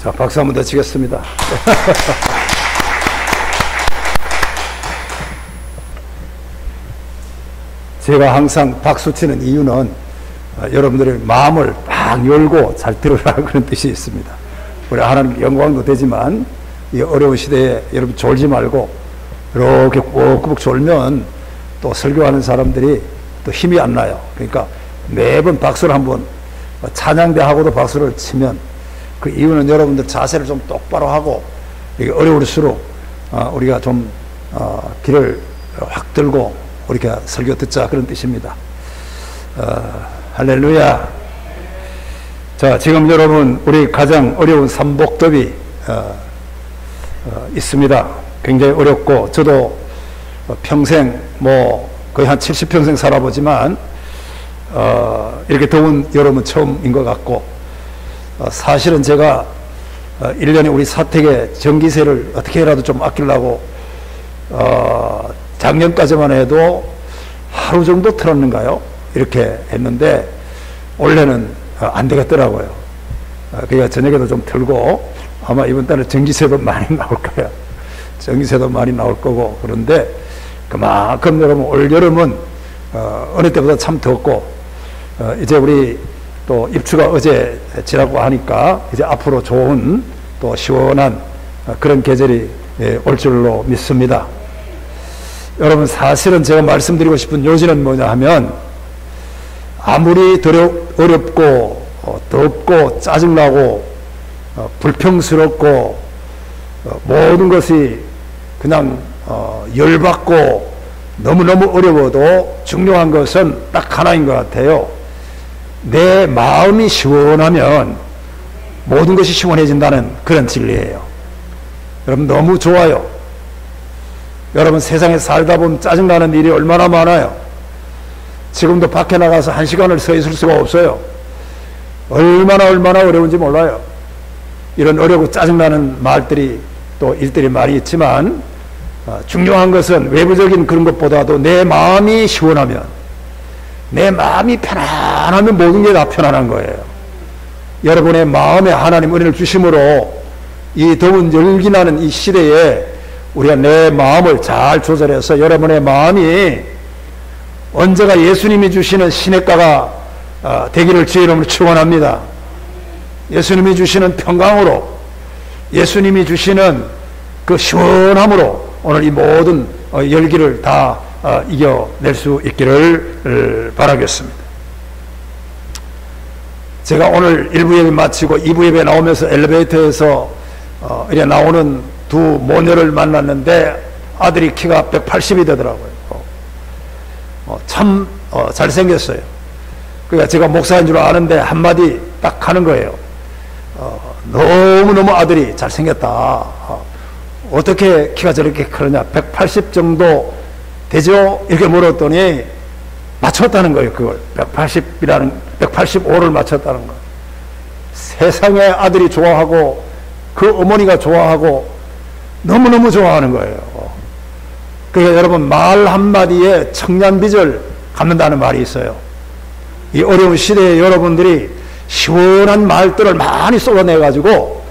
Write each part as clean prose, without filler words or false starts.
자, 박수 한번 더 치겠습니다. 제가 항상 박수 치는 이유는 여러분들의 마음을 막 열고 잘 들으라 그런 뜻이 있습니다. 우리 하나님 영광도 되지만 이 어려운 시대에 여러분 졸지 말고 이렇게 꾹꾹 졸면 또 설교하는 사람들이 또 힘이 안 나요. 그러니까 매번 박수를 한번 찬양대하고도 박수를 치면 그 이유는 여러분들 자세를 좀 똑바로 하고 이게 어려울수록 우리가 좀 귀를 확 들고 이렇게 설교 듣자 그런 뜻입니다. 할렐루야. 자, 지금 여러분 우리 가장 어려운 삼복더비 있습니다. 굉장히 어렵고 저도 평생 뭐 거의 한 70평생 살아보지만 이렇게 더운 여름은 처음인 것 같고 사실은 제가 1년에 우리 사택에 전기세를 어떻게라도 좀 아끼려고 작년까지만 해도 하루 정도 틀었는가요? 이렇게 했는데 올해는 안 되겠더라고요. 그러니까 저녁에도 좀 틀고 아마 이번 달에 전기세도 많이 나올 거예요. 전기세도 많이 나올 거고. 그런데 그만큼 여러분 올 여름은 어느 때보다 참 덥고 이제 우리 또 입추가 어제 지나고 하니까 이제 앞으로 좋은 또 시원한 그런 계절이 올 줄로 믿습니다. 여러분 사실은 제가 말씀드리고 싶은 요지는 뭐냐 하면 아무리 어렵고 덥고 짜증나고 불평스럽고 모든 것이 그냥 열받고 너무너무 어려워도 중요한 것은 딱 하나인 것 같아요. 내 마음이 시원하면 모든 것이 시원해진다는 그런 진리예요. 여러분 너무 좋아요. 여러분 세상에 살다 보면 짜증나는 일이 얼마나 많아요. 지금도 밖에 나가서 1시간을 서 있을 수가 없어요. 얼마나 어려운지 몰라요. 이런 어렵고 짜증나는 말들이 또 일들이 많이 있지만 중요한 것은 외부적인 그런 것보다도 내 마음이 시원하면 내 마음이 편안하면 모든 게 다 편안한 거예요. 여러분의 마음에 하나님 은혜를 주심으로 이 더운 열기나는 이 시대에 우리가 내 마음을 잘 조절해서 여러분의 마음이 언제가 예수님이 주시는 시냇가가 되기를 주의 이름으로 축원합니다. 예수님이 주시는 평강으로 예수님이 주시는 그 시원함으로 오늘 이 모든 열기를 다 이겨낼 수 있기를 바라겠습니다. 제가 오늘 1부 예배 마치고 2부 예배 나오면서 엘리베이터에서 이래 나오는 두 모녀를 만났는데 아들이 키가 180이 되더라고요. 참 잘생겼어요. 그러니까 제가 목사인 줄 아는데 한마디 딱 하는 거예요. 너무너무 아들이 잘생겼다. 어떻게 키가 저렇게 크느냐? 180 정도 되죠? 이렇게 물었더니 맞췄다는 거예요. 그걸 185를 맞췄다는 거예요. 세상에 아들이 좋아하고 그 어머니가 좋아하고 너무너무 좋아하는 거예요. 그러니까 여러분 말 한마디에 청년빚을 갚는다는 말이 있어요. 이 어려운 시대에 여러분들이 시원한 말들을 많이 쏟아내가지고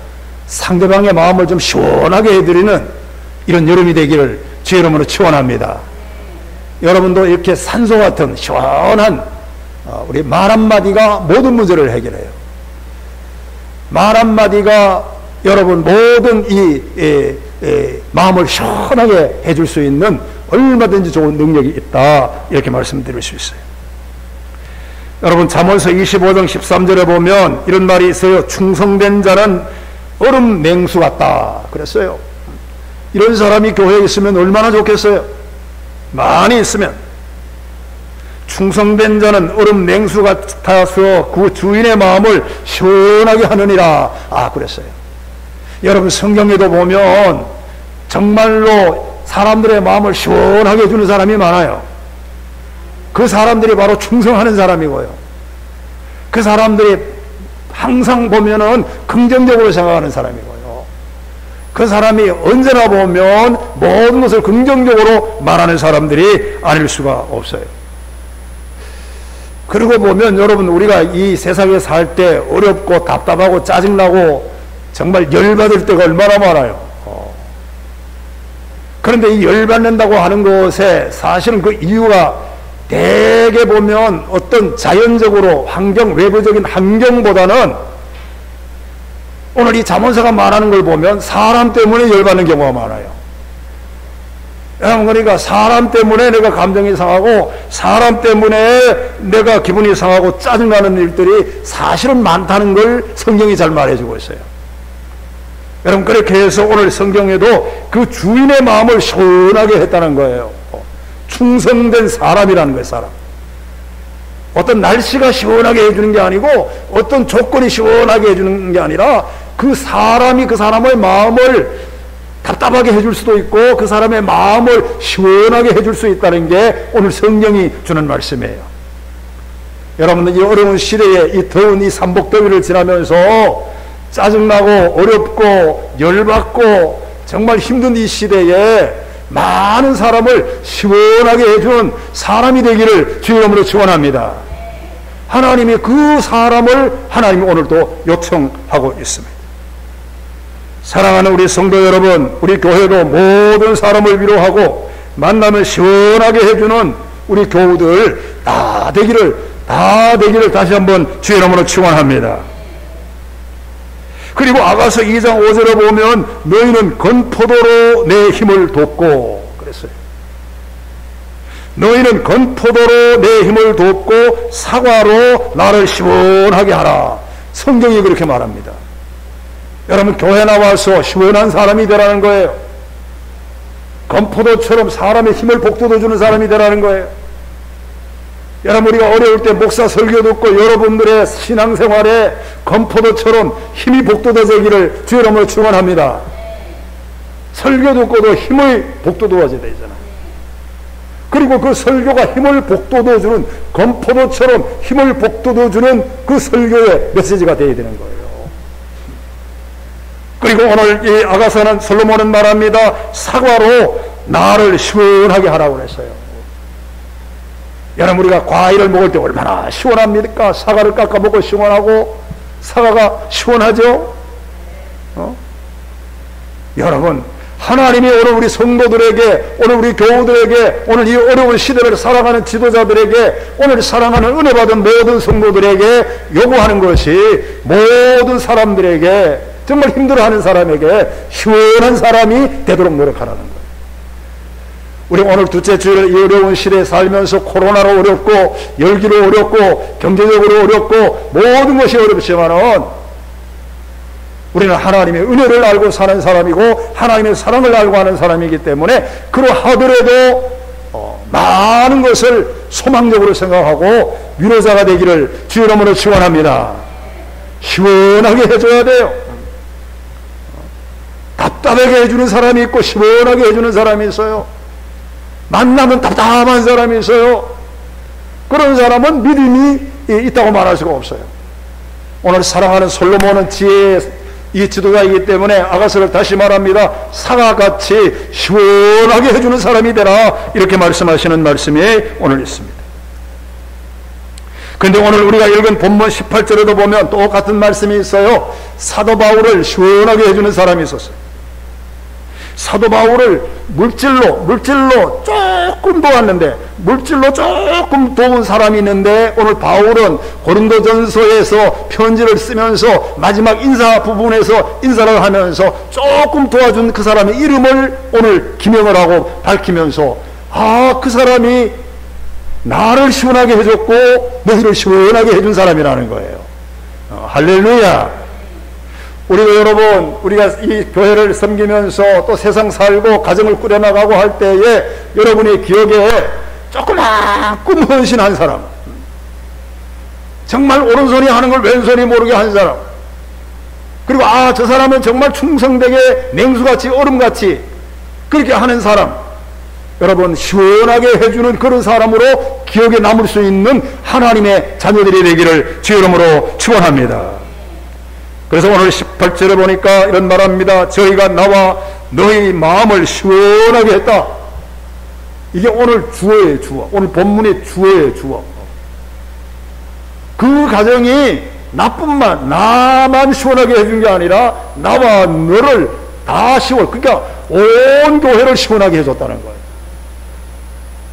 상대방의 마음을 좀 시원하게 해드리는 이런 여름이 되기를 주의 이름으로 축원합니다. 여러분도 이렇게 산소 같은 시원한 우리 말 한마디가 모든 문제를 해결해요. 말 한마디가 여러분 모든 이 마음을 시원하게 해줄 수 있는 얼마든지 좋은 능력이 있다, 이렇게 말씀드릴 수 있어요. 여러분 잠언서 25장 13절에 보면 이런 말이 있어요. 충성된 자는 얼음 냉수 같다 그랬어요. 이런 사람이 교회에 있으면 얼마나 좋겠어요. 많이 있으면. 충성된 자는 얼음 냉수 같아서 그 주인의 마음을 시원하게 하느니라 그랬어요. 여러분 성경에도 보면 정말로 사람들의 마음을 시원하게 해주는 사람이 많아요. 그 사람들이 바로 충성하는 사람이고요. 그 사람들이 항상 보면은 긍정적으로 생각하는 사람이고요. 그 사람이 언제나 보면 모든 것을 긍정적으로 말하는 사람들이 아닐 수가 없어요. 그러고 보면 여러분 우리가 이 세상에 살 때 어렵고 답답하고 짜증나고 정말 열받을 때가 얼마나 많아요. 그런데 이 열받는다고 하는 것에 사실은 그 이유가 대개 보면 어떤 자연적으로 외부적인 환경보다는 오늘 이 잠언서가 말하는 걸 보면 사람 때문에 열받는 경우가 많아요. 그러니까 사람 때문에 내가 감정이 상하고 사람 때문에 내가 기분이 상하고 짜증나는 일들이 사실은 많다는 걸 성경이 잘 말해주고 있어요. 여러분, 그렇게 해서 오늘 성경에도 그 주인의 마음을 시원하게 했다는 거예요. 충성된 사람이라는 거예요. 사람. 어떤 날씨가 시원하게 해주는 게 아니고 어떤 조건이 시원하게 해주는 게 아니라 그 사람이 그 사람의 마음을 답답하게 해줄 수도 있고 그 사람의 마음을 시원하게 해줄 수 있다는 게 오늘 성경이 주는 말씀이에요. 여러분들, 이 어려운 시대에 이 더운 이 삼복더위를 지나면서 짜증나고 어렵고 열받고 정말 힘든 이 시대에 많은 사람을 시원하게 해주는 사람이 되기를 주의 이름으로 축원합니다. 하나님이 그 사람을 하나님이 오늘도 요청하고 있습니다. 사랑하는 우리 성도 여러분, 우리 교회도 모든 사람을 위로하고 만나면 시원하게 해주는 우리 교우들 다 되기를 다시 한번 주의 이름으로 축원합니다. 그리고 아가서 2장 5절에 보면 너희는 건포도로 내 힘을 돕고 그랬어요. 너희는 건포도로 내 힘을 돕고 사과로 나를 시원하게 하라. 성경이 그렇게 말합니다. 여러분, 교회 나와서 시원한 사람이 되라는 거예요. 건포도처럼 사람의 힘을 북돋워주는 사람이 되라는 거예요. 여러분, 우리가 어려울 때 목사 설교 듣고 여러분들의 신앙생활에 건포도처럼 힘이 북돋워지기를 주의 이름으로 축원합니다. 설교 듣고도 힘을 북돋워져야 되잖아요. 그리고 그 설교가 힘을 북돋워주는, 건포도처럼 힘을 북돋워주는 그 설교의 메시지가 되어야 되는 거예요. 그리고 오늘 이 아가서는 솔로몬은 말합니다. 사과로 나를 시원하게 하라고 그랬어요. 여러분, 우리가 과일을 먹을 때 얼마나 시원합니까? 사과를 깎아 먹고 시원하고, 사과가 시원하죠? 여러분, 하나님이 오늘 우리 성도들에게, 오늘 우리 교우들에게, 오늘 이 어려운 시대를 살아가는 지도자들에게, 오늘 사랑하는 은혜 받은 모든 성도들에게 요구하는 것이 모든 사람들에게, 정말 힘들어하는 사람에게 시원한 사람이 되도록 노력하라는 거예요. 우리 오늘 둘째 주일 이 어려운 시대에 살면서 코로나로 어렵고 열기로 어렵고 경제적으로 어렵고 모든 것이 어렵지만은 우리는 하나님의 은혜를 알고 사는 사람이고 하나님의 사랑을 알고 하는 사람이기 때문에 그러하더라도 많은 것을 소망적으로 생각하고 위로자가 되기를 주의 이름으로 축원합니다. 시원하게 해줘야 돼요. 답답하게 해주는 사람이 있고 시원하게 해주는 사람이 있어요. 만나면 답답한 사람이 있어요. 그런 사람은 믿음이 있다고 말할 수가 없어요. 오늘 사랑하는 솔로몬은 지혜의 이 지도자이기 때문에 아가서를 다시 말합니다. 사과같이 시원하게 해주는 사람이 되라, 이렇게 말씀하시는 말씀이 오늘 있습니다. 그런데 오늘 우리가 읽은 본문 18절에도 보면 똑같은 말씀이 있어요. 사도 바울을 시원하게 해주는 사람이 있었어요. 사도 바울을 물질로 조금 도왔는데, 물질로 조금 도운 사람이 있는데, 오늘 바울은 고린도전서에서 편지를 쓰면서 마지막 인사 부분에서 인사를 하면서 조금 도와준 그 사람의 이름을 오늘 기명을 하고 밝히면서, 그 사람이 나를 시원하게 해줬고 너희를 시원하게 해준 사람이라는 거예요. 할렐루야. 우리가 여러분, 우리가 이 교회를 섬기면서 또 세상 살고 가정을 꾸려나가고 할 때에 여러분의 기억에 조그만큼 헌신한 사람, 정말 오른손이 하는 걸 왼손이 모르게 한 사람, 그리고 저 사람은 정말 충성되게 냉수같이 얼음같이 그렇게 하는 사람, 여러분 시원하게 해주는 그런 사람으로 기억에 남을 수 있는 하나님의 자녀들이 되기를 주의 이름으로 축원합니다. 그래서 오늘 18절에 보니까 이런 말합니다. 저희가 나와 너희 마음을 시원하게 했다. 이게 오늘 주어예요. 주어. 오늘 본문의 주어예요. 주어. 그 가정이 나뿐만, 나만 시원하게 해준 게 아니라 나와 너를 다 그러니까 온 교회를 시원하게 해줬다는 거예요.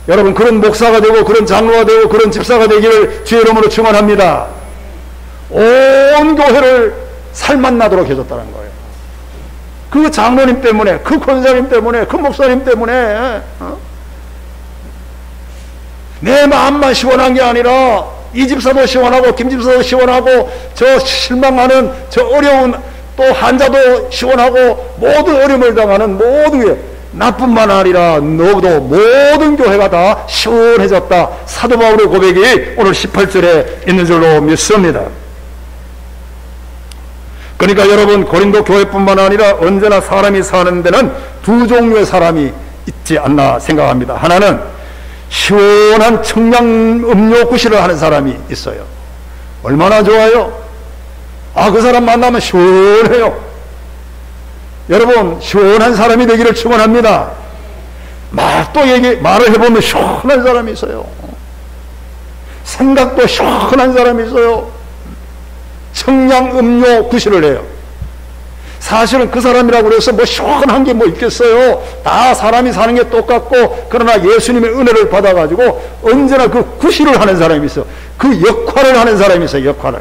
여러분, 그런 목사가 되고 그런 장로가 되고 그런 집사가 되기를 주의 이름으로 축원합니다. 온 교회를 살맛나도록 해줬다는 거예요. 그 장로님 때문에, 그 권사님 때문에, 그 목사님 때문에, 내 마음만 시원한 게 아니라 이 집사도 시원하고 김 집사도 시원하고 저 실망하는 저 어려운 또 환자도 시원하고 모든 어려움을 당하는 모든 게 나뿐만 아니라 너도 모든 교회가 다 시원해졌다. 사도 바울의 고백이 오늘 18절에 있는 줄로 믿습니다. 그러니까 여러분, 고린도 교회뿐만 아니라 언제나 사람이 사는 데는 두 종류의 사람이 있지 않나 생각합니다. 하나는 시원한 청량 음료 구실을 하는 사람이 있어요. 얼마나 좋아요? 그 사람 만나면 시원해요. 여러분, 시원한 사람이 되기를 축원합니다. 말을 해보면 시원한 사람이 있어요. 생각도 시원한 사람이 있어요. 청량 음료 구실을 해요. 사실은 그 사람이라고 해서 뭐 시원한 게 뭐 있겠어요. 다 사람이 사는 게 똑같고, 그러나 예수님의 은혜를 받아가지고 언제나 그 구실을 하는 사람이 있어. 그 역할을 하는 사람이 있어요. 역할을.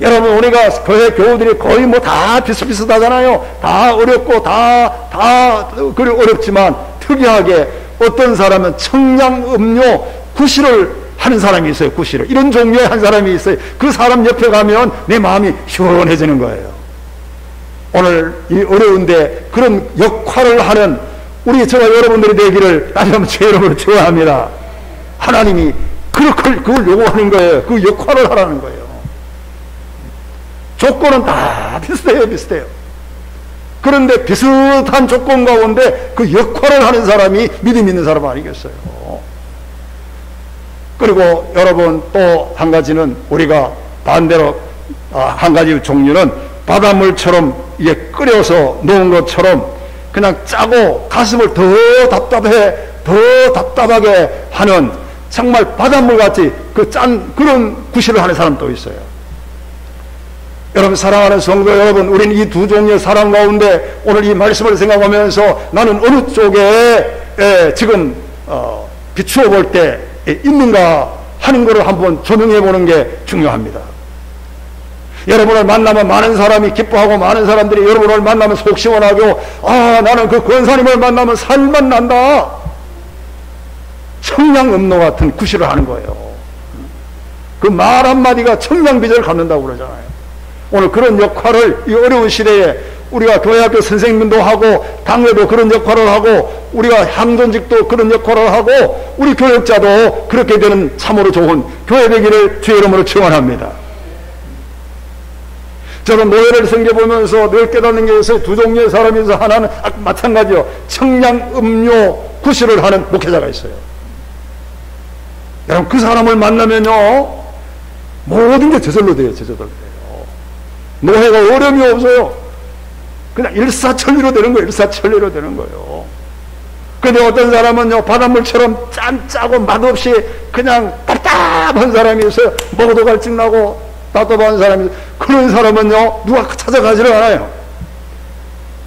여러분, 우리가 교회 교우들이 거의 뭐 다 비슷비슷하잖아요. 다 어렵고 그리 어렵지만 특이하게 어떤 사람은 청량 음료 구실을 하는 사람이 있어요. 구실을. 이런 종류의 한 사람이 있어요. 그 사람 옆에 가면 내 마음이 시원해지는 거예요. 오늘 이 어려운데 그런 역할을 하는 우리 저와 여러분들이 되기를 다시 한번 주의 이름으로 축원합니다. 하나님이 그걸 요구하는 거예요. 그 역할을 하라는 거예요. 조건은 다 비슷해요. 그런데 비슷한 조건 가운데 그 역할을 하는 사람이 믿음 있는 사람 아니겠어요? 그리고 여러분, 또 한 가지는 우리가 반대로 한 가지 종류는 바닷물처럼 이게 끓여서 놓은 것처럼 그냥 짜고 가슴을 더 답답하게 하는 정말 바닷물같이 그런 구실을 하는 사람도 있어요. 여러분, 사랑하는 성도 여러분, 우리는 이 두 종류의 사람 가운데 오늘 이 말씀을 생각하면서 나는 어느 쪽에 지금 비추어 볼 때 있는가 하는 것을 한번 조명해 보는 게 중요합니다. 여러분을 만나면 많은 사람이 기뻐하고 많은 사람들이 여러분을 만나면 속 시원하고 나는 그 권사님을 만나면 살만 난다. 청량음료 같은 구실을 하는 거예요. 그 말 한마디가 청량빚을 갚는다고 그러잖아요. 오늘 그런 역할을 이 어려운 시대에 우리가 교회학교 선생님도 하고 당회도 그런 역할을 하고 우리가 향전직도 그런 역할을 하고 우리 교역자도 그렇게 되는 참으로 좋은 교회 되기를 주의 이름으로 축원합니다. 저는 노예를 섬겨보면서 늘 깨닫는 게 있어요. 두 종류의 사람이 있어요. 하나는 마찬가지요. 청량음료 구실을 하는 목회자가 있어요. 여러분, 그 사람을 만나면요 모든 게 저절로 돼요. 노예가 어려움이 없어요. 그냥 일사천리로 되는 거예요. 근데 어떤 사람은요, 바닷물처럼 짜고 맛없이 그냥 답답한 사람이 있어요. 먹어도 갈증나고 답답한 사람이 있어요. 그런 사람은요, 누가 찾아가지를 않아요.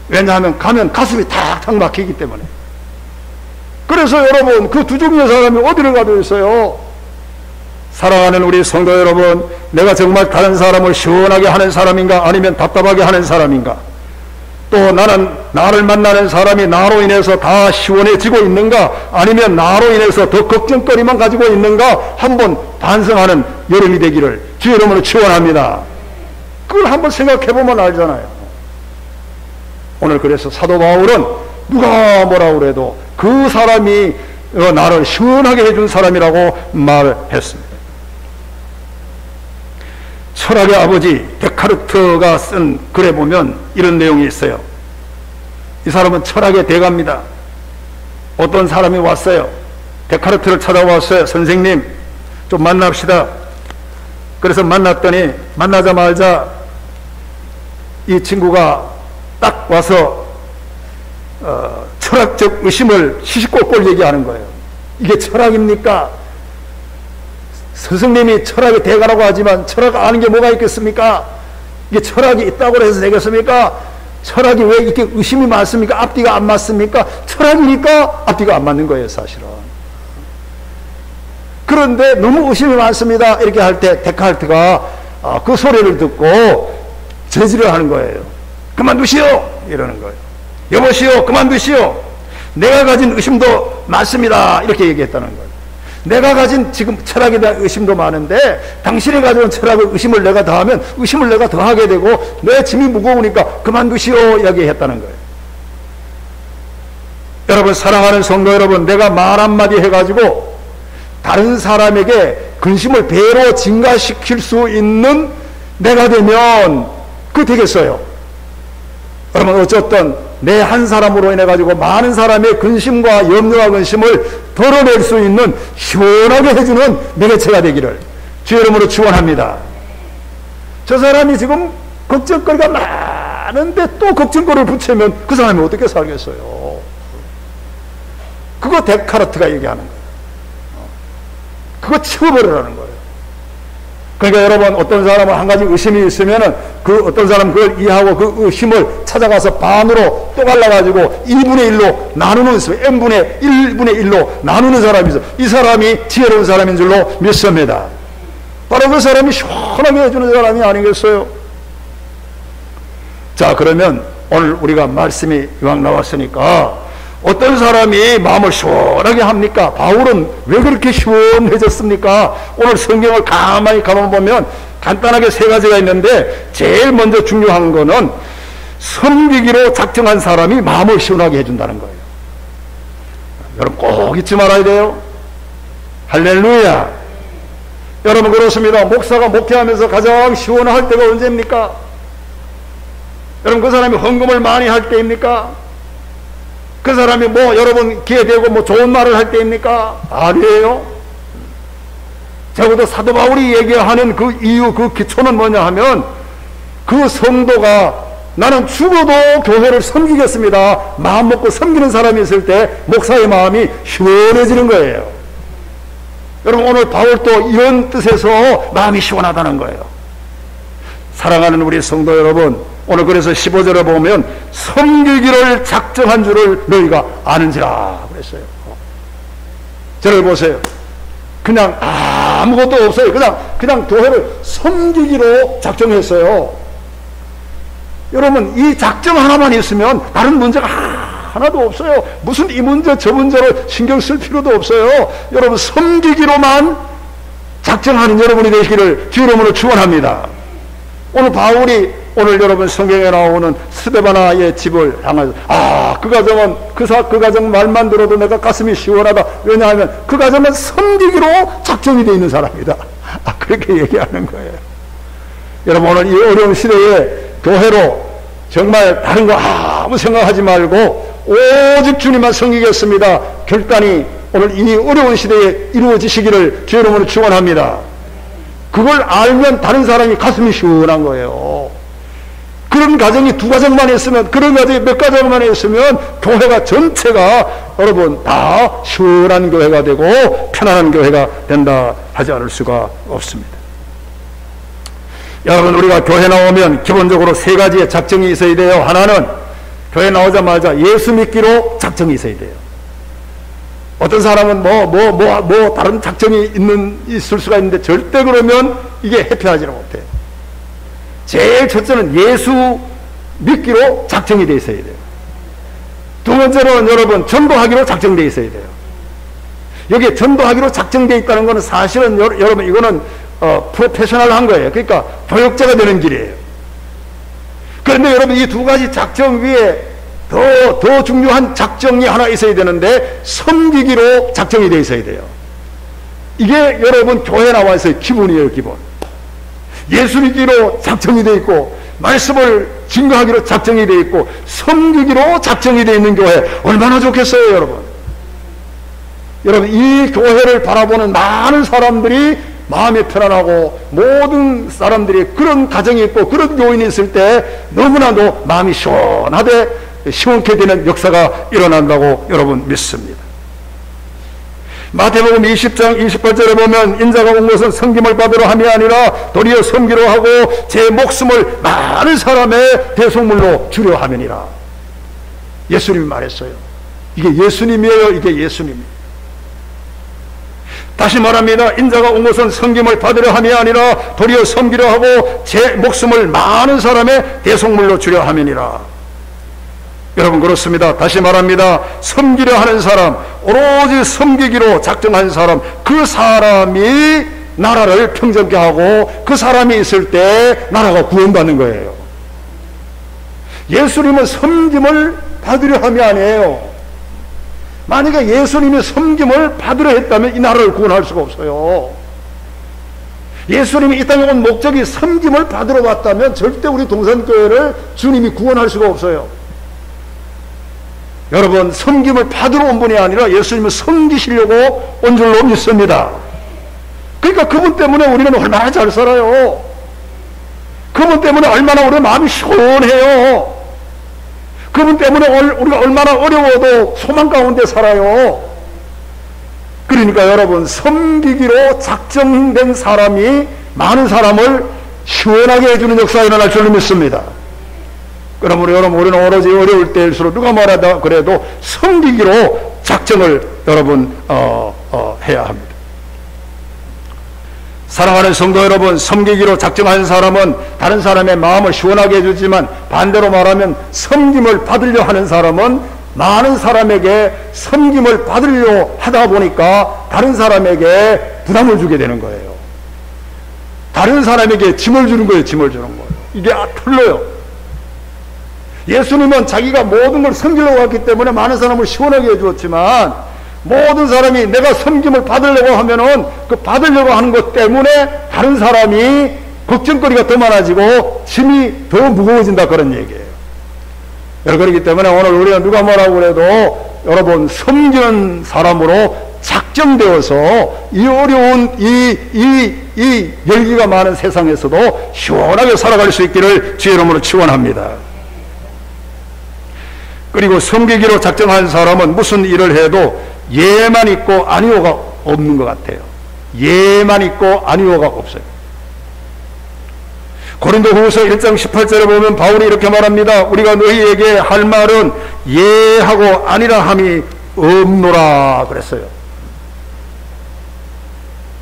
왜냐하면 가면 가슴이 탁탁 막히기 때문에. 그래서 여러분, 그 두 종류의 사람이 어디를 가도 있어요. 사랑하는 우리 성도 여러분, 내가 정말 다른 사람을 시원하게 하는 사람인가, 아니면 답답하게 하는 사람인가? 또 나를 만나는 사람이 나로 인해서 다 시원해지고 있는가, 아니면 나로 인해서 더 걱정거리만 가지고 있는가, 한번 반성하는 여름이 되기를 주의 이름으로 축원합니다. 그걸 한번 생각해보면 알잖아요. 오늘 그래서 사도 바울은 누가 뭐라고 그래도 그 사람이 나를 시원하게 해준 사람이라고 말했습니다. 철학의 아버지 데카르트가 쓴 글에 보면 이런 내용이 있어요. 이 사람은 철학의 대가입니다. 어떤 사람이 왔어요. 데카르트를 찾아왔어요. 선생님, 좀 만납시다. 그래서 만나자마자 이 친구가 딱 와서 철학적 의심을 시시콜콜 얘기하는 거예요. 이게 철학입니까? 스승님이 철학의 대가라고 하지만 철학 아는 게 뭐가 있겠습니까? 이게 철학이 있다고 해서 되겠습니까? 철학이 왜 이렇게 의심이 많습니까? 앞뒤가 안 맞습니까? 철학이니까 앞뒤가 안 맞는 거예요, 사실은. 그런데 너무 의심이 많습니다. 이렇게 할 때 데카르트가 그 소리를 듣고 제지를 하는 거예요. 그만두시오! 이러는 거예요. 여보시오, 그만두시오! 내가 가진 의심도 많습니다. 이렇게 얘기했다는 거예요. 내가 가진 지금 철학에 대한 의심도 많은데 당신이 가져온 철학을 의심을 내가 더하면 의심을 내가 더하게 되고 내 짐이 무거우니까 그만두시오 이야기했다는 거예요. 여러분, 사랑하는 성도 여러분, 내가 말 한마디 해가지고 다른 사람에게 근심을 배로 증가시킬 수 있는 내가 되면 그 되겠어요. 여러분, 어쨌든 내 한 사람으로 인해 가지고 많은 사람의 근심과 염려와 근심을 덜어낼 수 있는 시원하게 해주는 매개체가 되기를 주의 이름으로 축원합니다. 저 사람이 지금 걱정거리가 많은데 또 걱정거리를 붙이면 그 사람이 어떻게 살겠어요? 그거 데카르트가 얘기하는 거예요. 그거 치워버리라는 거예요. 그러니까 여러분, 어떤 사람은 한 가지 의심이 있으면은 그 어떤 사람은 그걸 이해하고 그 의심을 찾아가서 반으로 또 갈라가지고 2분의 1로 나누는, n분의 1분의 1로 나누는 사람이 있어. 이 사람이 지혜로운 사람인 줄로 믿습니다. 바로 그 사람이 시원하게 해주는 사람이 아니겠어요? 자, 그러면 오늘 우리가 말씀이 이왕 나왔으니까 어떤 사람이 마음을 시원하게 합니까? 바울은 왜 그렇게 시원해졌습니까? 오늘 성경을 가만히 보면 간단하게 세 가지가 있는데 제일 먼저 중요한 거는 섬기기로 작정한 사람이 마음을 시원하게 해준다는 거예요. 여러분 꼭 잊지 말아야 돼요. 할렐루야. 여러분 그렇습니다. 목사가 목회하면서 가장 시원할 때가 언제입니까? 여러분 그 사람이 헌금을 많이 할 때입니까? 그 사람이 뭐 여러분 기회 되고 뭐 좋은 말을 할 때입니까? 아니에요. 적어도 사도 바울이 얘기하는 그 이유, 그 기초는 뭐냐 하면 그 성도가 나는 죽어도 교회를 섬기겠습니다. 마음 먹고 섬기는 사람이 있을 때 목사의 마음이 시원해지는 거예요. 여러분 오늘 바울도 이런 뜻에서 마음이 시원하다는 거예요. 사랑하는 우리 성도 여러분, 오늘 그래서 15절에 보면 섬기기를 작정한 줄을 너희가 아는지라 그랬어요. 저를 보세요. 그냥 아무것도 없어요. 그냥 교회를 섬기기로 작정했어요. 여러분 이 작정 하나만 있으면 다른 문제가 하나도 없어요. 무슨 이 문제 저 문제를 신경 쓸 필요도 없어요. 여러분 섬기기로만 작정하는 여러분이 되시기를 주 이름으로 축원합니다. 오늘 바울이 오늘 여러분 성경에 나오는 스데바나의 집을 향해서 그 가정은 그 가정 말만 들어도 내가 가슴이 시원하다. 왜냐하면 그 가정은 섬기기로 작정이 되어 있는 사람이다. 그렇게 얘기하는 거예요. 여러분 오늘 이 어려운 시대에 교회로 정말 다른 거 아무 생각하지 말고 오직 주님만 섬기겠습니다. 결단이 오늘 이 어려운 시대에 이루어지시기를 주의 이름으로 축원합니다. 그걸 알면 다른 사람이 가슴이 시원한 거예요. 그런 가정이 두 가정만 있으면, 그런 가정이 몇 가정만 있으면 교회가 전체가 여러분 다 시원한 교회가 되고 편안한 교회가 된다 하지 않을 수가 없습니다. 여러분 우리가 교회 나오면 기본적으로 세 가지의 작정이 있어야 돼요. 하나는 교회 나오자마자 예수 믿기로 작정이 있어야 돼요. 어떤 사람은 다른 작정이 있을 수가 있는데 절대 그러면 이게 해피하지는 못해요. 제일 첫째는 예수 믿기로 작정이 되어 있어야 돼요. 두 번째로는 여러분 전도하기로 작정되어 있어야 돼요. 여기에 전도하기로 작정되어 있다는 것은 사실은 여러분 이거는 프로페셔널한 거예요. 그러니까 교역자가 되는 길이에요. 그런데 여러분 이 두 가지 작정 위에 더 중요한 작정이 하나 있어야 되는데 섬기기로 작정이 되어 있어야 돼요. 이게 여러분 교회 나와서의 기본이에요. 기본. 예수 믿기로 작정이 되어 있고 말씀을 증거하기로 작정이 되어 있고 섬기기로 작정이 되어 있는 교회 얼마나 좋겠어요. 여러분 이 교회를 바라보는 많은 사람들이 마음이 편안하고 모든 사람들이 그런 가정이 있고 그런 교인이 있을 때 너무나도 마음이 시원하게 되는 역사가 일어난다고 여러분 믿습니다. 마태복음 20장 28절에 보면 인자가 온 것은 섬김을 받으러 함이 아니라 도리어 섬기러 하고 제 목숨을 많은 사람의 대속물로 주려 함이니라. 예수님이 말했어요. 이게 예수님이에요. 이게 예수님이에요. 다시 말합니다. 인자가 온 것은 섬김을 받으려 함이 아니라 도리어 섬기려 하고 제 목숨을 많은 사람의 대속물로 주려 함이니라. 여러분, 그렇습니다. 다시 말합니다. 섬기려 하는 사람, 오로지 섬기기로 작정한 사람, 그 사람이 나라를 평정케 하고 그 사람이 있을 때 나라가 구원받는 거예요. 예수님은 섬김을 받으려 함이 아니에요. 만약에 예수님이 섬김을 받으려 했다면 이 나라를 구원할 수가 없어요. 예수님이 이 땅에 온 목적이 섬김을 받으러 왔다면 절대 우리 동산교회를 주님이 구원할 수가 없어요. 여러분, 섬김을 받으러 온 분이 아니라 예수님을 섬기시려고 온 줄로 믿습니다. 그러니까 그분 때문에 우리는 얼마나 잘 살아요. 그분 때문에 얼마나 우리 마음이 시원해요. 그분 때문에 우리가 얼마나 어려워도 소망 가운데 살아요. 그러니까 여러분, 섬기기로 작정된 사람이 많은 사람을 시원하게 해주는 역사가 일어날 줄로 믿습니다. 그러므로 여러분, 우리는 오로지 어려울 때일수록 누가 말하다 그래도 섬기기로 작정을 여러분 해야 합니다. 사랑하는 성도 여러분, 섬기기로 작정한 사람은 다른 사람의 마음을 시원하게 해주지만 반대로 말하면 섬김을 받으려 하는 사람은 많은 사람에게 섬김을 받으려 하다 보니까 다른 사람에게 부담을 주게 되는 거예요. 다른 사람에게 짐을 주는 거예요. 짐을 주는 거예요. 이게 틀려요. 예수님은 자기가 모든 걸 섬기려고 했기 때문에 많은 사람을 시원하게 해주었지만 모든 사람이 내가 섬김을 받으려고 하면은 그 받으려고 하는 것 때문에 다른 사람이 걱정거리가 더 많아지고 짐이 더 무거워진다, 그런 얘기예요. 그렇기 때문에 오늘 우리가 누가 뭐라고 그래도 여러분, 섬기는 사람으로 작정되어서 이 어려운 이 열기가 많은 세상에서도 시원하게 살아갈 수 있기를 주의 이름으로 축원합니다. 그리고 섬기기로 작정한 사람은 무슨 일을 해도 예만 있고 아니오가 없는 것 같아요. 예만 있고 아니오가 없어요. 고린도후서 1장 18절에 보면 바울이 이렇게 말합니다. 우리가 너희에게 할 말은 예하고 아니라 함이 없노라 그랬어요.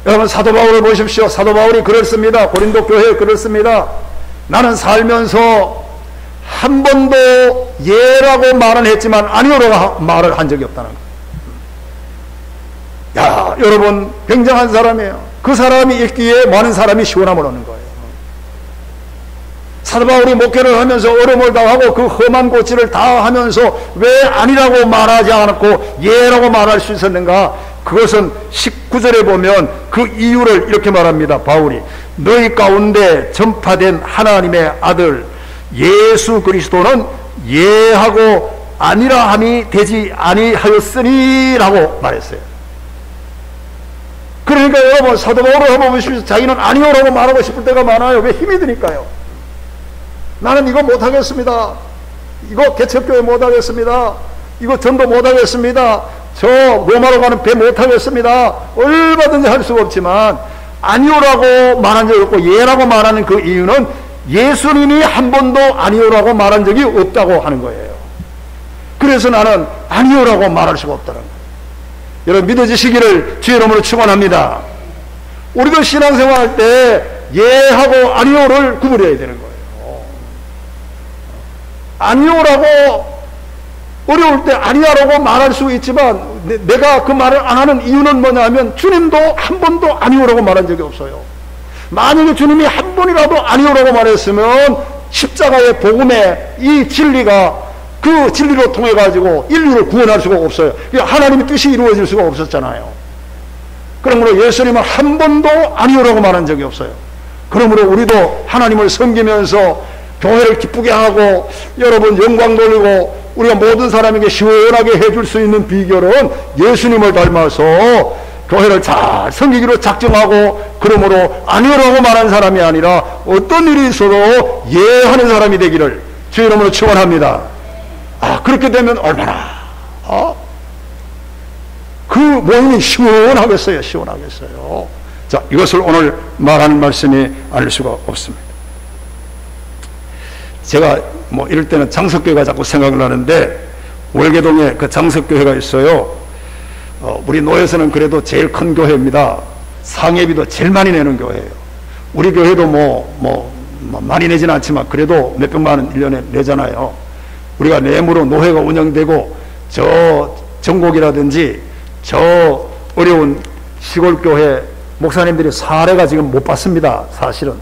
여러분, 사도 바울을 보십시오. 사도 바울이 그랬습니다. 고린도 교회에 그랬습니다. 나는 살면서 한 번도 예라고 말은 했지만 아니오라고 말을 한 적이 없다는 거예요. 야, 여러분, 굉장한 사람이에요. 그 사람이 있기에 많은 사람이 시원함을 얻는 거예요. 사도 바울이 목회를 하면서 어려움을 당하고 그 험한 고치를 다 하면서 왜 아니라고 말하지 않았고 예라고 말할 수 있었는가? 그것은 19절에 보면 그 이유를 이렇게 말합니다. 바울이 너희 가운데 전파된 하나님의 아들 예수 그리스도는 예하고 아니라 함이 되지 아니하였으니 라고 말했어요. 그러니까 여러분, 사도 바울을 한번 보십시오. 자기는 아니오라고 말하고 싶을 때가 많아요. 왜? 힘이 드니까요. 나는 이거 못하겠습니다. 이거 개척교회 못하겠습니다. 이거 전도 못하겠습니다. 저 로마로 가는 배 못하겠습니다. 얼마든지 할 수가 없지만 아니오라고 말한 적이 없고 예라고 말하는 그 이유는 예수님이 한 번도 아니오라고 말한 적이 없다고 하는 거예요. 그래서 나는 아니오라고 말할 수가 없다는 거예요. 여러분, 믿어지시기를 주의 이름으로 축원합니다. 우리도 신앙생활할 때 예하고 아니오를 구분해야 되는 거예요. 아니오라고 어려울 때 아니야라고 말할 수 있지만 내가 그 말을 안 하는 이유는 뭐냐면 주님도 한 번도 아니오라고 말한 적이 없어요. 만약에 주님이 한 번이라도 아니오라고 말했으면 십자가의 복음의 이 진리가 그 진리로 통해 가지고 인류를 구원할 수가 없어요. 하나님의 뜻이 이루어질 수가 없었잖아요. 그러므로 예수님은 한 번도 아니오라고 말한 적이 없어요. 그러므로 우리도 하나님을 섬기면서 교회를 기쁘게 하고 여러분 영광 돌리고 우리가 모든 사람에게 시원하게 해줄 수 있는 비결은 예수님을 닮아서 교회를 잘 섬기기로 작정하고 그러므로 아니오라고 말한 사람이 아니라 어떤 일이 있어도 예하는 사람이 되기를 주의 이름으로 축원합니다. 그렇게 되면 얼마나 그 모임이 시원하겠어요? 시원하겠어요? 자, 이것을 오늘 말하는 말씀이 아닐 수가 없습니다. 제가 뭐 이럴 때는 장석교회가 자꾸 생각을 나는데, 월계동에 그 장석교회가 있어요. 우리 노에서는 그래도 제일 큰 교회입니다. 상회비도 제일 많이 내는 교회예요. 우리 교회도 많이 내지는 않지만 그래도 몇백만 원 1년에 내잖아요. 우리가 내무로 노회가 운영되고, 저 전곡이라든지 저 어려운 시골교회 목사님들이 사례가 지금 못 받습니다. 사실은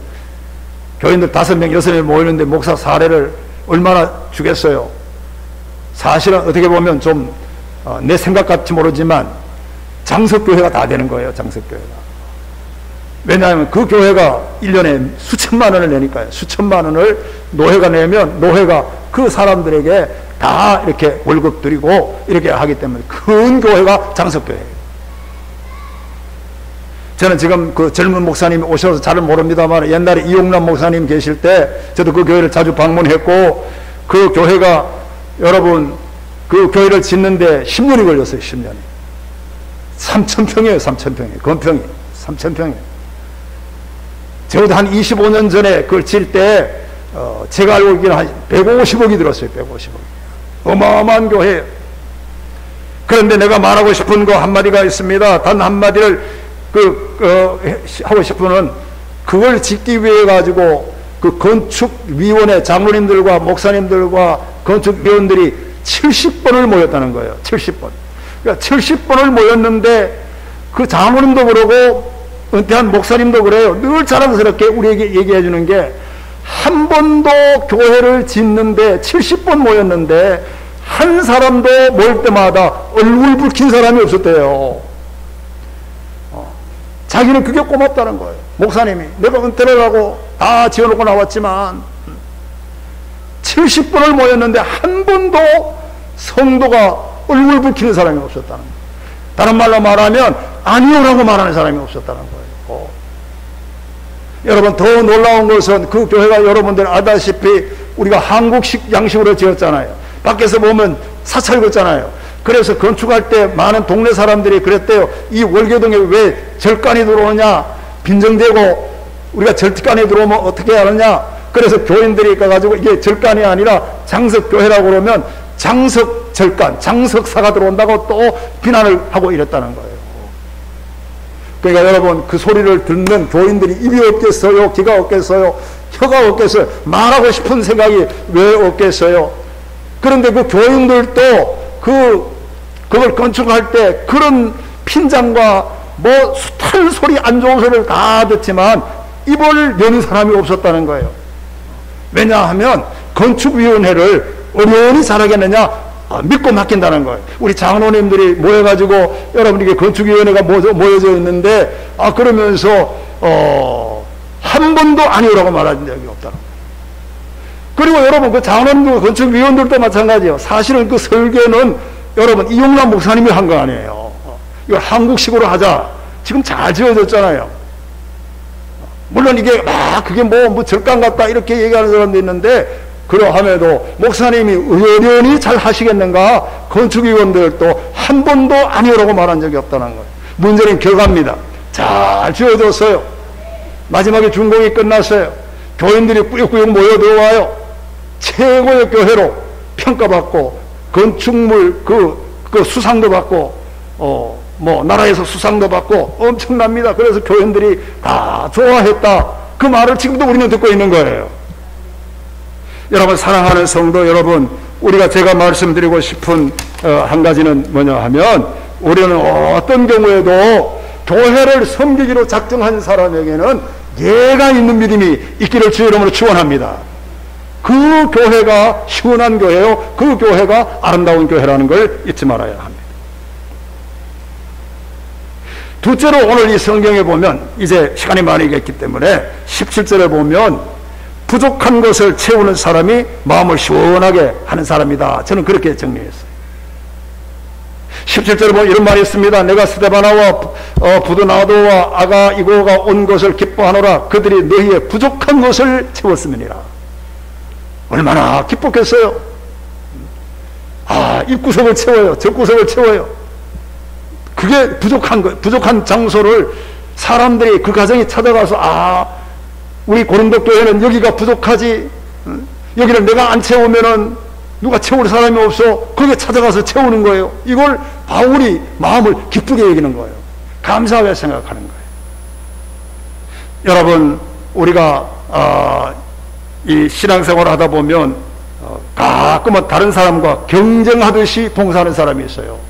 교인들 5명 6명 모이는데 목사 사례를 얼마나 주겠어요? 사실은 어떻게 보면 좀 내 생각 같이 모르지만 장석교회가 다 되는 거예요. 장석교회가. 왜냐하면 그 교회가 1년에 수천만 원을 내니까요. 수천만 원을 노회가 내면 노회가 그 사람들에게 다 이렇게 월급 드리고 이렇게 하기 때문에 큰 교회가 장석교회예요. 저는 지금 그 젊은 목사님이 오셔서 잘은 모릅니다만, 옛날에 이용남 목사님 계실 때 저도 그 교회를 자주 방문했고, 그 교회가 여러분 그 교회를 짓는데 10년이 걸렸어요. 10년이. 3,000평이에요. 3,000평이. 건평이 3,000평이에요. 저도 한 25년 전에 그걸 질 때 제가 알고 있기는 한 150억이 들었어요. 150억. 어마어마한 교회예요. 그런데 내가 말하고 싶은 거 한마디가 있습니다. 단 한마디를 하고 싶은, 그걸 짓기 위해 가지고 그 건축위원회 장로님들과 목사님들과 건축위원들이 70번을 모였다는 거예요. 70번. 그러니까 70번을 모였는데, 그 장로님도 그러고 은퇴한 목사님도 그래요. 늘 자랑스럽게 우리에게 얘기해 주는 게, 한 번도 교회를 짓는데 70번 모였는데 한 사람도 모일 때마다 얼굴 붉힌 사람이 없었대요. 자기는 그게 고맙다는 거예요. 목사님이 내가 은퇴를 하고 다 지어놓고 나왔지만 70번을 모였는데 한 번도 성도가 얼굴 붉히는 사람이 없었다는 거예요. 다른 말로 말하면 아니오라고 말하는 사람이 없었다는 거예요. 여러분, 더 놀라운 것은 그 교회가 여러분들 알다시피 우리가 한국식 양식으로 지었잖아요. 밖에서 보면 사찰 걷잖아요. 그래서 건축할 때 많은 동네 사람들이 그랬대요. 이 월계동에 왜 절간이 들어오냐, 빈정되고 우리가 절간이 들어오면 어떻게 하느냐. 그래서 교인들이 가가지고 이게 절간이 아니라 장석교회라고 그러면 장석절간, 장석사가 들어온다고 또 비난을 하고 이랬다는 거예요. 그러니까 여러분, 그 소리를 듣는 교인들이 입이 없겠어요? 귀가 없겠어요? 혀가 없겠어요? 말하고 싶은 생각이 왜 없겠어요? 그런데 그 교인들도 그걸 건축할 때 그런 핀잔과 뭐 숱한 소리, 안 좋은 소리를 다 듣지만 입을 여는 사람이 없었다는 거예요. 왜냐하면 건축위원회를 어머니 잘하겠느냐? 믿고 맡긴다는 거예요. 우리 장로님들이 모여가지고 여러분에게 건축위원회가 모여져 있는데, 그러면서 한 번도 아니오라고 말한 적이 없다는 거예요. 그리고 여러분, 그 장로님들, 건축위원들도 마찬가지예요. 사실은 그 설계는 여러분 이용남 목사님이 한 거 아니에요. 이걸 한국식으로 하자. 지금 잘 지어졌잖아요. 물론 이게 그게 뭐 절간 같다 이렇게 얘기하는 사람도 있는데, 그러함에도 목사님이 의연히 잘 하시겠는가? 건축위원들도 한 번도 아니오라고 말한 적이 없다는 거예요. 문제는 결과입니다. 잘 지어졌어요. 마지막에 준공이 끝났어요. 교인들이 꾸역꾸역 모여 들어와요. 최고의 교회로 평가받고 건축물 그 수상도 받고 나라에서 수상도 받고 엄청납니다. 그래서 교인들이 다 좋아했다. 그 말을 지금도 우리는 듣고 있는 거예요. 여러분, 사랑하는 성도 여러분, 제가 말씀드리고 싶은 한 가지는 뭐냐 하면, 우리는 어떤 경우에도 교회를 섬기기로 작정한 사람에게는 예가 있는 믿음이 있기를 주의 이름으로 축원합니다. 그 교회가 시원한 교회요, 그 교회가 아름다운 교회라는 걸 잊지 말아야 합니다. 둘째로, 오늘 이 성경에 보면, 이제 시간이 많이 겠기 때문에 17절에 보면 부족한 것을 채우는 사람이 마음을 시원하게 하는 사람이다. 저는 그렇게 정리했어요. 17절에 보면 이런 말이 있습니다. 내가 스데바나와 부드나도와 아가 이고가 온 것을 기뻐하노라. 그들이 너희의 부족한 것을 채웠음이니라. 얼마나 기뻤겠어요. 입구석을 채워요. 적구석을 채워요. 그게 부족한 장소를 사람들이 그 가정이 찾아가서 우리 고린도 교회는 여기가 부족하지, 여기를 내가 안 채우면은 누가 채울 사람이 없어. 거기에 찾아가서 채우는 거예요. 이걸 바울이 마음을 기쁘게 여기는 거예요. 감사하게 생각하는 거예요. 여러분, 우리가 이 신앙생활을 하다 보면 가끔은 다른 사람과 경쟁하듯이 봉사하는 사람이 있어요.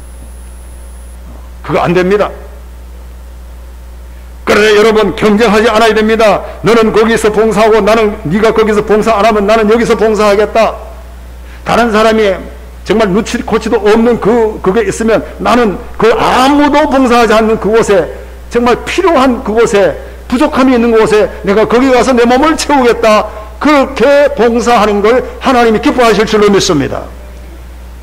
그거 안 됩니다. 그러나 여러분, 경쟁하지 않아야 됩니다. 너는 거기서 봉사하고 네가 거기서 봉사 안 하면 나는 여기서 봉사하겠다. 다른 사람이 정말 눈치코치도 없는 그게 있으면 나는 그 아무도 봉사하지 않는 그곳에, 정말 필요한 그곳에, 부족함이 있는 곳에 내가 거기 가서 내 몸을 채우겠다. 그렇게 봉사하는 걸 하나님이 기뻐하실 줄로 믿습니다.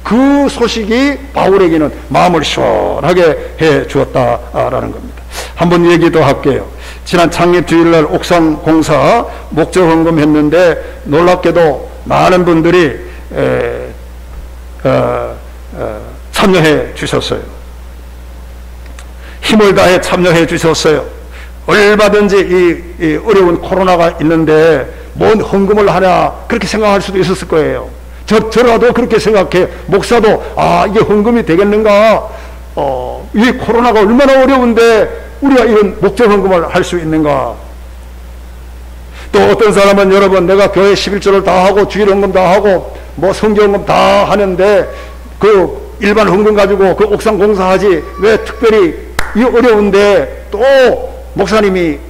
그 소식이 바울에게는 마음을 시원하게 해 주었다라는 겁니다. 한번 얘기 더 할게요. 지난 창립주일날 옥상 공사 목적 헌금했는데 놀랍게도 많은 분들이 참여해 주셨어요. 힘을 다해 참여해 주셨어요. 얼마든지 이 어려운 코로나가 있는데 뭔 헌금을 하냐 그렇게 생각할 수도 있었을 거예요. 저라도 그렇게 생각해. 목사도 이게 헌금이 되겠는가, 이 코로나가 얼마나 어려운데 우리가 이런 목적 헌금을 할 수 있는가. 또 어떤 사람은 여러분, 내가 교회 11조를 다 하고 주일 헌금 다 하고 뭐 성경 헌금 다 하는데 그 일반 헌금 가지고 그 옥상 공사하지 왜 특별히 이 어려운데 또 목사님이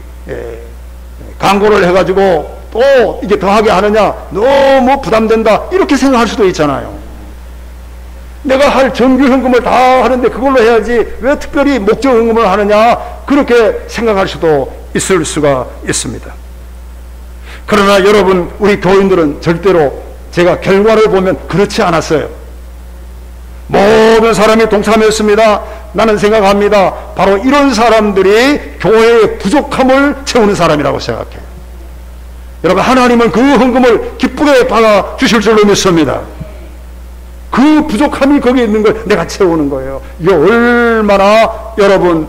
광고를 해가지고 또 이게 더하게 하느냐, 너무 부담된다, 이렇게 생각할 수도 있잖아요. 내가 할 정규 헌금을 다 하는데 그걸로 해야지 왜 특별히 목적 헌금을 하느냐, 그렇게 생각할 수도 있을 수가 있습니다. 그러나 여러분, 우리 교인들은 절대로 제가 결과를 보면 그렇지 않았어요. 모든 사람이 동참했습니다. 나는 생각합니다. 바로 이런 사람들이 교회의 부족함을 채우는 사람이라고 생각해요. 여러분, 하나님은 그 헌금을 기쁘게 받아 주실 줄로 믿습니다. 그 부족함이 거기에 있는 걸 내가 채우는 거예요. 이게 얼마나 여러분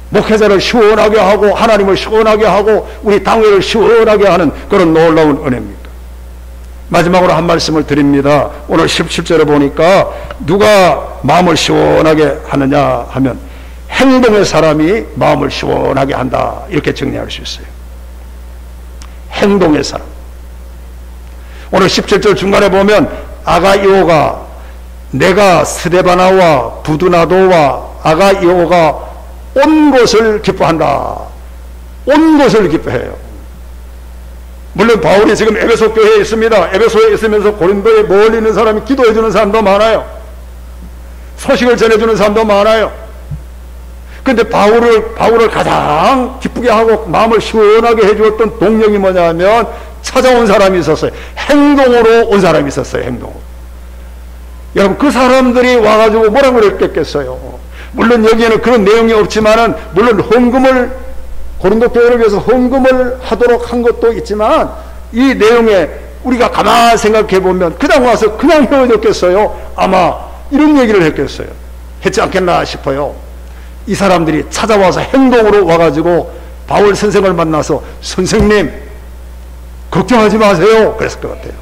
목회자를 시원하게 하고 하나님을 시원하게 하고 우리 당회를 시원하게 하는 그런 놀라운 은혜입니다. 마지막으로 한 말씀을 드립니다. 오늘 17절에 보니까 누가 마음을 시원하게 하느냐 하면 행동의 사람이 마음을 시원하게 한다, 이렇게 정리할 수 있어요. 행동의 사람. 오늘 17절 중간에 보면 아가이오가, 내가 스데바나와 부두나도와 아가이오가 온 것을 기뻐한다. 온 것을 기뻐해요. 물론 바울이 지금 에베소 교회에 있습니다. 에베소에 있으면서 고린도에 멀리 있는 사람이 기도해 주는 사람도 많아요. 소식을 전해주는 사람도 많아요. 근데 바울을 가장 기쁘게 하고 마음을 시원하게 해주었던 동력이 뭐냐면 찾아온 사람이 있었어요. 행동으로 온 사람이 있었어요. 행동으로. 여러분, 그 사람들이 와가지고 뭐라고 그랬겠어요. 물론 여기에는 그런 내용이 없지만은, 물론 헌금을, 고린도 교회를 위해서 헌금을 하도록 한 것도 있지만, 이 내용에 우리가 가만히 생각해 보면 그냥 와서 그냥 헤어졌겠어요. 아마 이런 얘기를 했겠어요. 했지 않겠나 싶어요. 이 사람들이 찾아와서 행동으로 와가지고 바울 선생을 만나서 선생님 걱정하지 마세요 그랬을 것 같아요.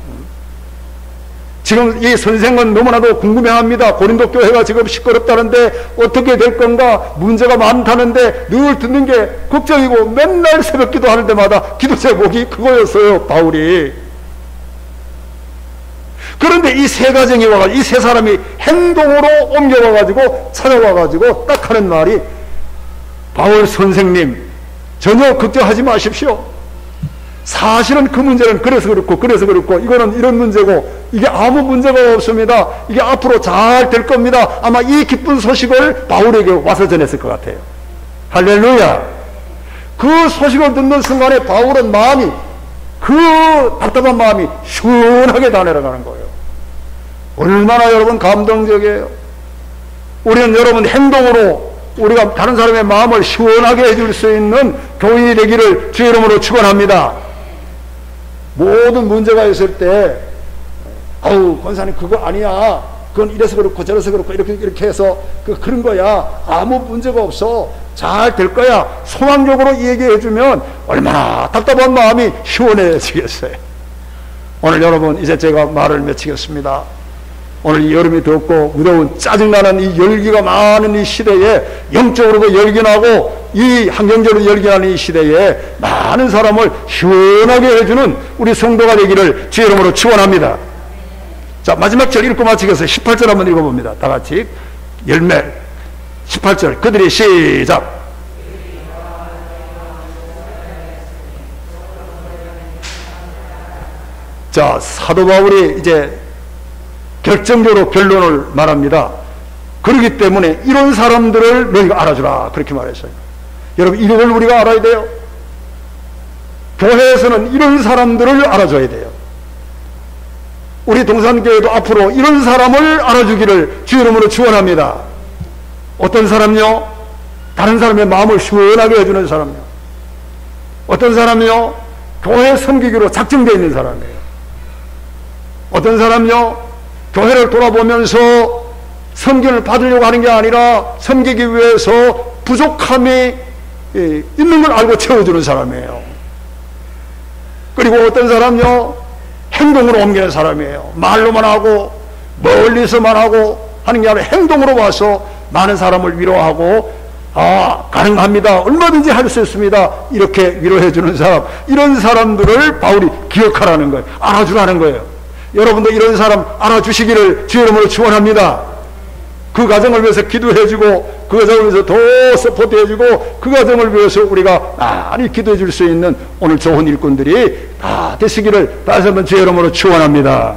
지금 이 선생은 너무나도 궁금해합니다. 고린도 교회가 지금 시끄럽다는데 어떻게 될 건가, 문제가 많다는데 늘 듣는 게 걱정이고 맨날 새벽 기도하는 데마다 기도 제목이 그거였어요, 바울이. 그런데 이 세 가정이 와가지고, 이 세 사람이 행동으로 옮겨와가지고 찾아와가지고 딱 하는 말이, 바울 선생님 전혀 걱정하지 마십시오. 사실은 그 문제는 그래서 그렇고 이거는 이런 문제고 이게 아무 문제가 없습니다. 이게 앞으로 잘 될 겁니다. 아마 이 기쁜 소식을 바울에게 와서 전했을 것 같아요. 할렐루야. 그 소식을 듣는 순간에 바울은 마음이, 그 답답한 마음이 시원하게 다 내려가는 거예요. 얼마나 여러분 감동적이에요. 우리는 여러분 행동으로 우리가 다른 사람의 마음을 시원하게 해줄 수 있는 교인이 되기를 주의 이름으로 축원합니다. 모든 문제가 있을 때, 아우 권사님 그거 아니야, 그건 이래서 그렇고 저래서 그렇고 이렇게 해서 그런 거야. 아무 문제가 없어. 잘 될 거야. 소망적으로 얘기해 주면 얼마나 답답한 마음이 시원해지겠어요. 오늘 여러분, 이제 제가 말을 마치겠습니다. 오늘 여름이 덥고 무더운 짜증나는 이 열기가 많은 이 시대에, 영적으로도 열기나고 이 환경적으로 열기나는 이 시대에 많은 사람을 시원하게 해주는 우리 성도가 되기를 주의 이름으로 축원합니다. 자, 마지막 절 읽고 마치겠어요. 18절 한번 읽어봅니다. 다 같이. 열매 18절 그들이 시작. 자, 사도 바울이 이제 결정적으로 결론을 말합니다. 그렇기 때문에 이런 사람들을 너희가 알아주라, 그렇게 말했어요. 여러분, 이걸 우리가 알아야 돼요. 교회에서는 이런 사람들을 알아줘야 돼요. 우리 동산교회도 앞으로 이런 사람을 알아주기를 주의 이름으로 축원합니다. 어떤 사람요? 다른 사람의 마음을 시원하게 해주는 사람요. 어떤 사람요? 교회 섬기기로 작정되어 있는 사람이에요. 어떤 사람요? 교회를 돌아보면서 섬김을 받으려고 하는 게 아니라 섬기기 위해서 부족함이 있는 걸 알고 채워주는 사람이에요. 그리고 어떤 사람요? 행동으로 옮기는 사람이에요. 말로만 하고 멀리서만 하고 하는 게 아니라 행동으로 와서 많은 사람을 위로하고, 아, 가능합니다, 얼마든지 할 수 있습니다, 이렇게 위로해 주는 사람, 이런 사람들을 바울이 기억하라는 거예요. 알아주라는 거예요. 여러분도 이런 사람 알아주시기를 주의 이름으로 축원합니다. 그 가정을 위해서 기도해주고, 그 가정을 위해서 더 서포트해주고, 그 가정을 위해서 우리가 많이 기도해줄 수 있는 오늘 좋은 일꾼들이 다 되시기를 다시 한번 주의 이름으로 축원합니다.